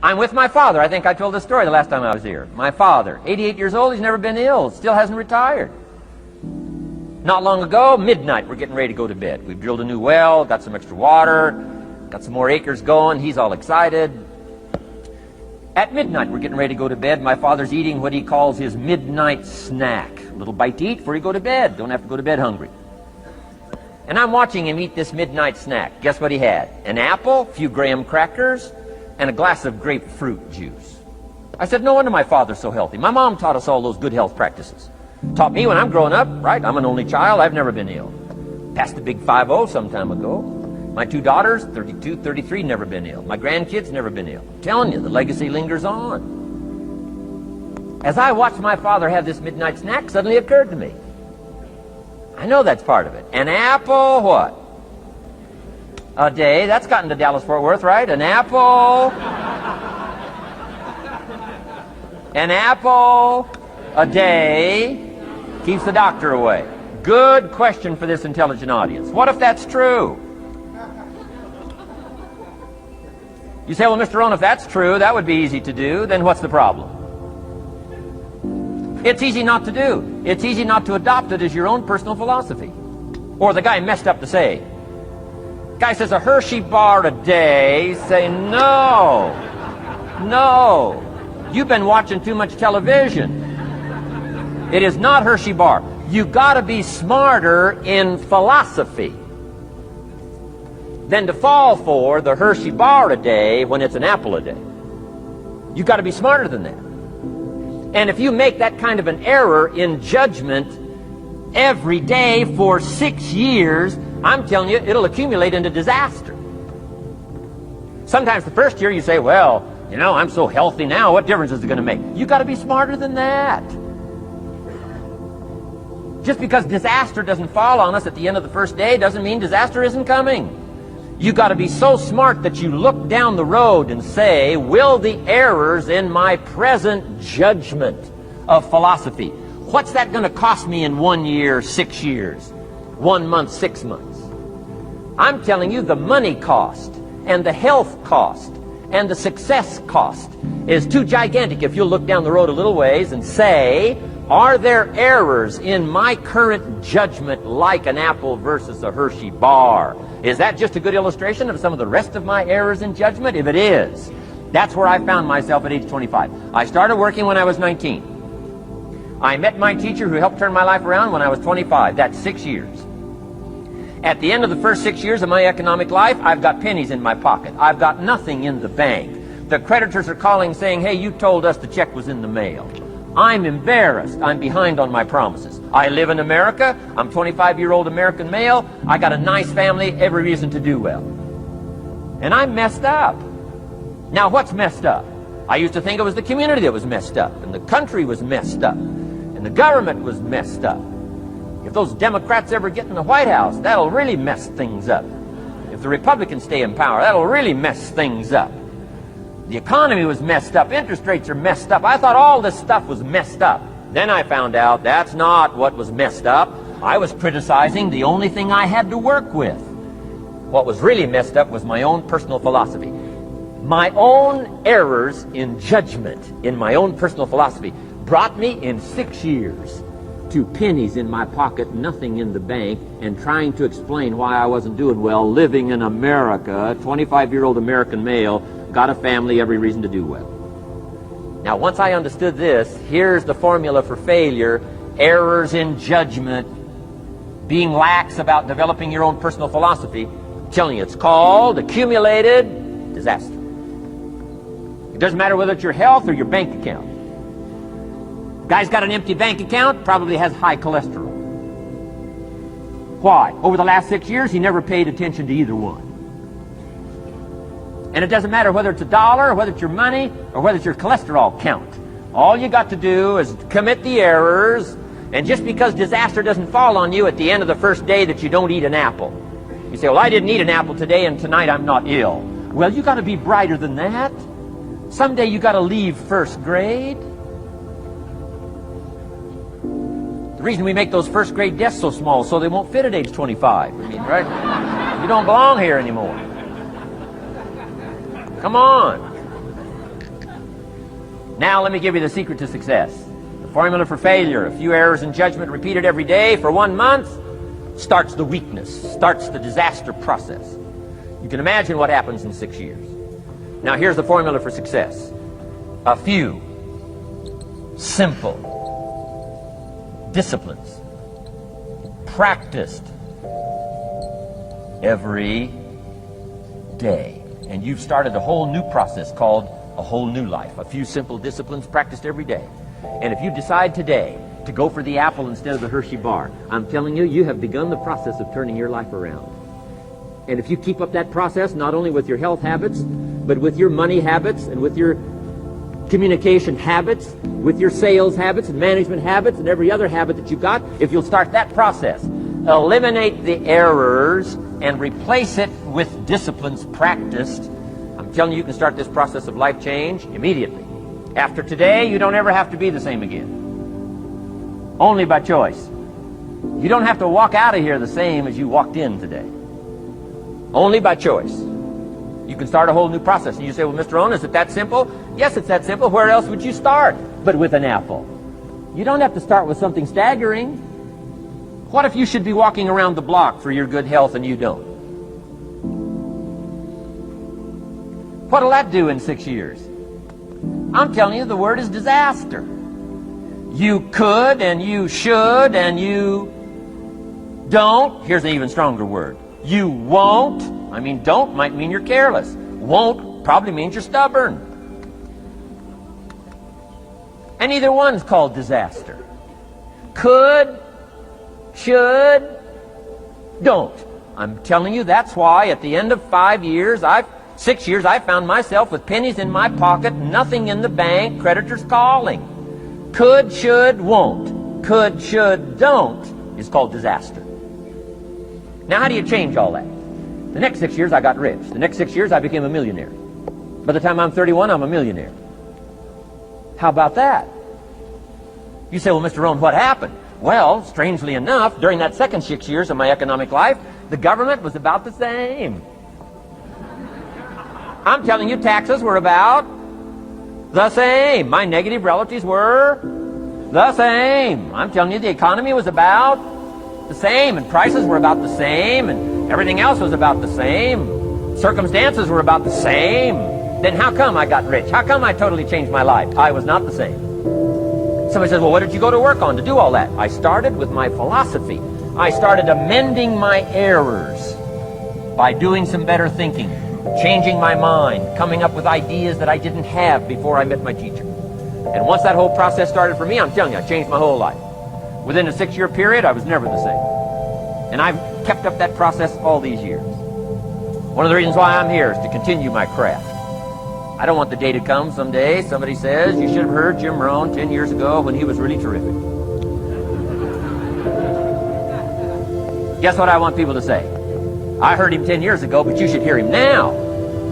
I'm with my father. I think I told this story the last time I was here. My father, 88 years old, he's never been ill, still hasn't retired. Not long ago, midnight, we're getting ready to go to bed. We've drilled a new well, got some extra water, got some more acres going. He's all excited. At midnight, we're getting ready to go to bed. My father's eating what he calls his midnight snack. A little bite to eat before you go to bed. Don't have to go to bed hungry. And I'm watching him eat this midnight snack. Guess what he had? An apple, a few graham crackers, and a glass of grapefruit juice. I said, no wonder my father's so healthy. My mom taught us all those good health practices. Taught me when I'm growing up, right? I'm an only child. I've never been ill. Passed the big 5-0 some time ago. My two daughters, 32, 33, never been ill. My grandkids, never been ill. I'm telling you, the legacy lingers on. As I watched my father have this midnight snack, suddenly it occurred to me. I know that's part of it. An apple, what? A day. That's gotten to Dallas-Fort Worth, right? An apple. An apple a day keeps the doctor away. Good question for this intelligent audience. What if that's true? You say, well, Mr. Rohn, if that's true, that would be easy to do. Then what's the problem? It's easy not to do. It's easy not to adopt it as your own personal philosophy. Or the guy messed up to say. Guy says a Hershey bar a day. Say, no. No. You've been watching too much television. It is not Hershey bar. You got to be smarter in philosophy than to fall for the Hershey bar a day when it's an apple a day. You got to be smarter than that. And if you make that kind of an error in judgment every day for 6 years, I'm telling you, it'll accumulate into disaster. Sometimes the first year you say, well, you know, I'm so healthy now, what difference is it going to make? You got to be smarter than that. Just because disaster doesn't fall on us at the end of the first day doesn't mean disaster isn't coming. You got to be so smart that you look down the road and say, will the errors in my present judgment of philosophy, what's that going to cost me in 1 year, 6 years, 1 month, 6 months? I'm telling you, the money cost and the health cost and the success cost is too gigantic if you'll look down the road a little ways and say, are there errors in my current judgment like an apple versus a Hershey bar? Is that just a good illustration of some of the rest of my errors in judgment? If it is, that's where I found myself at age 25. I started working when I was 19. I met my teacher who helped turn my life around when I was 25. That's 6 years. At the end of the first 6 years of my economic life, I've got pennies in my pocket. I've got nothing in the bank. The creditors are calling saying, hey, you told us the check was in the mail. I'm embarrassed. I'm behind on my promises. I live in America. I'm 25-year-old American male. I got a nice family, every reason to do well. And I'm messed up. Now, what's messed up? I used to think it was the community that was messed up, and the country was messed up, and the government was messed up. If those Democrats ever get in the White House, that'll really mess things up. If the Republicans stay in power, that'll really mess things up. The economy was messed up. Interest rates are messed up. I thought all this stuff was messed up. Then I found out that's not what was messed up. I was criticizing the only thing I had to work with. What was really messed up was my own personal philosophy. My own errors in judgment in my own personal philosophy brought me in 6 years to pennies in my pocket, nothing in the bank, and trying to explain why I wasn't doing well living in America, 25-year-old American male, got a family, every reason to do well. Now, once I understood this, here's the formula for failure: errors in judgment, being lax about developing your own personal philosophy. I'm telling you, it's called accumulated disaster. It doesn't matter whether it's your health or your bank account. Guy's got an empty bank account, probably has high cholesterol. Why? Over the last 6 years, he never paid attention to either one. And it doesn't matter whether it's a dollar, or whether it's your money, or whether it's your cholesterol count. All you got to do is commit the errors, and just because disaster doesn't fall on you at the end of the first day that you don't eat an apple. You say, well, I didn't eat an apple today, and tonight I'm not ill. Well, you got to be brighter than that. Someday you got to leave first grade. The reason we make those first grade desks so small so they won't fit at age 25. I mean, right? You don't belong here anymore. Come on. Now let me give you the secret to success. The formula for failure: a few errors in judgment repeated every day for 1 month starts the weakness, starts the disaster process. You can imagine what happens in 6 years. Now here's the formula for success. A few simple disciplines practiced every day. And you've started a whole new process called a whole new life. A few simple disciplines practiced every day. And if you decide today to go for the apple instead of the Hershey bar, I'm telling you, you have begun the process of turning your life around. And if you keep up that process, not only with your health habits, but with your money habits and with your communication habits, with your sales habits and management habits and every other habit that you've got, if you'll start that process, eliminate the errors and replace it with disciplines practiced, I'm telling you, you can start this process of life change immediately. After today, you don't ever have to be the same again. Only by choice. You don't have to walk out of here the same as you walked in today. Only by choice. You can start a whole new process. And you say, well, Mr. Rohn, is it that simple? Yes, it's that simple. Where else would you start but with an apple? You don't have to start with something staggering. What if you should be walking around the block for your good health and you don't? What'll that do in 6 years? I'm telling you, the word is disaster. You could and you should and you don't. Here's an even stronger word. You won't. I mean, don't might mean you're careless. Won't probably means you're stubborn. And either one's called disaster. Could, should, don't. I'm telling you, that's why at the end of 6 years, I found myself with pennies in my pocket, nothing in the bank, creditors calling. Could, should, won't. Could, should, don't is called disaster. Now, how do you change all that? The next 6 years, I got rich. The next 6 years, I became a millionaire. By the time I'm 31, I'm a millionaire. How about that? You say, well, Mr. Rohn, what happened? Well, strangely enough, during that second 6 years of my economic life, the government was about the same. I'm telling you, taxes were about the same. My negative relatives were the same. I'm telling you, the economy was about the same, and prices were about the same, and everything else was about the same. Circumstances were about the same. Then how come I got rich? How come I totally changed my life? I was not the same. Somebody says, well, what did you go to work on to do all that? I started with my philosophy. I started amending my errors by doing some better thinking, changing my mind, coming up with ideas that I didn't have before I met my teacher. And once that whole process started for me, I'm telling you, I changed my whole life. Within a 6 year period, I was never the same. And I've kept up that process all these years. One of the reasons why I'm here is to continue my craft. I don't want the day to come someday somebody says, you should have heard Jim Rohn 10 years ago when he was really terrific. Guess what I want people to say? I heard him 10 years ago, but you should hear him now.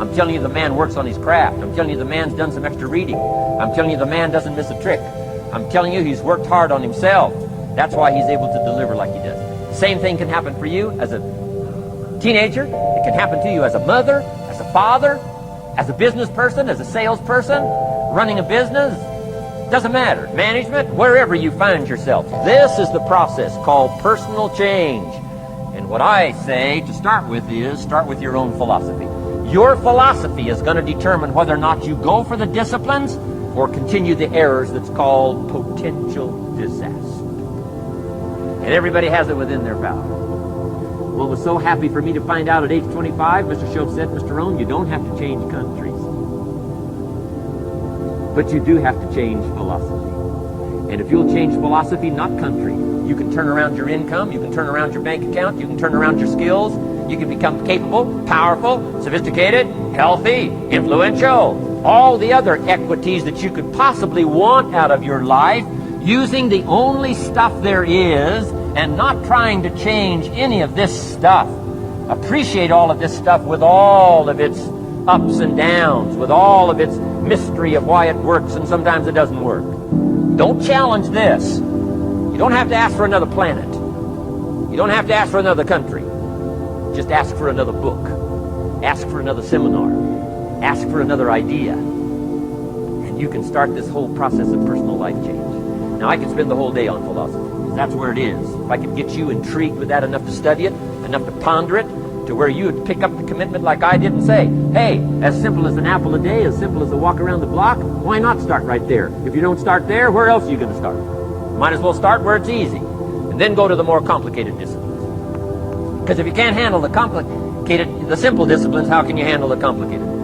I'm telling you, the man works on his craft. I'm telling you, the man's done some extra reading. I'm telling you, the man doesn't miss a trick. I'm telling you, he's worked hard on himself. That's why he's able to deliver like he does. The same thing can happen for you as a teenager. It can happen to you as a mother, as a father, as a business person, as a salesperson, running a business. Doesn't matter. Management, wherever you find yourself. This is the process called personal change. And what I say to start with is, start with your own philosophy. Your philosophy is going to determine whether or not you go for the disciplines or continue the errors that's called potential disaster. And everybody has it within their power. Well, it was so happy for me to find out at age 25, Mr. Schultz said, Mr. Rohn, you don't have to change countries. But you do have to change philosophy. And if you'll change philosophy, not country, you can turn around your income, you can turn around your bank account, you can turn around your skills, you can become capable, powerful, sophisticated, healthy, influential, all the other equities that you could possibly want out of your life, using the only stuff there is and not trying to change any of this stuff. Appreciate all of this stuff with all of its ups and downs, with all of its mystery of why it works and sometimes it doesn't work. Don't challenge this. You don't have to ask for another planet. You don't have to ask for another country. Just ask for another book. Ask for another seminar. Ask for another idea. And and you can start this whole process of personal life change. Now, I could spend the whole day on philosophy, because that's where it is. If I could get you intrigued with that enough to study it, enough to ponder it, to where you would pick up the commitment like I did and say, hey, as simple as an apple a day, as simple as a walk around the block, why not start right there? If you don't start there, where else are you going to start? Might as well start where it's easy, and then go to the more complicated disciplines. Because if you can't handle the simple disciplines, how can you handle the complicated?